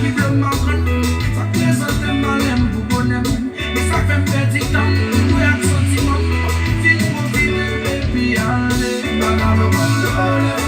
qui veut m'entraîner. Ça plaisante tellement l'aime pour bonhomme. Mais ça fait petit temps, nous y a sentiment. Vite pour vite, et puis allez, dans le monde.